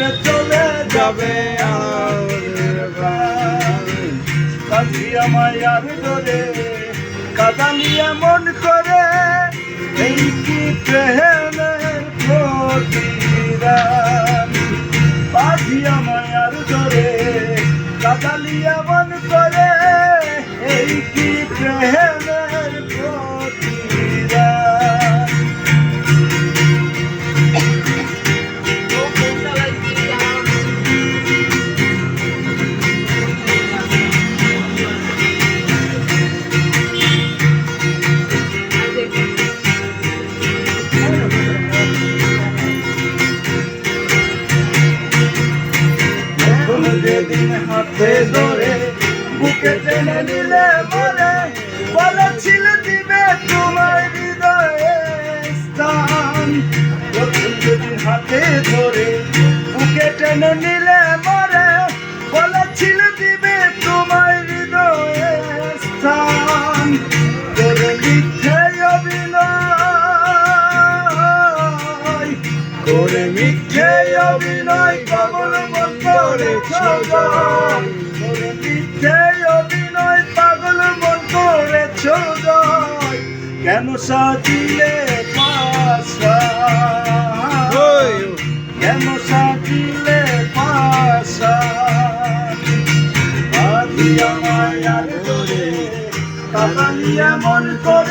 ছেড়ে চলে যাবে কাঁদিয়া মায়ার ধরে কাঁদালিয়া মন করে এই কি প্রেমের প্রতিদান বাঁধিয়া মায়ার ধরে কাঁদালিয়া মন করে এই কি প্রেমের প্রতিদান যেদিন হাতে ধরে বুকে টেনে নিলে বলে বলেছিল দিবে তোমার হৃদয়ে স্থান প্রথম যেদিন হাতে ধরে বুকে টেনে নিলে মরে বলেছিল দিবে তোমার হৃদয়ে স্থান করে মিথ্যে অভিনয় করে মিথ্যে অভিনয় পাগল মন করেছ করে মিথ্যে অভিনয় পাগল মন করেছ কেন সাজিলে পাশা কেন সাজিলে পাশা বাঁধিয়া মায়ার ধরে কাঁদালিয়া মন করে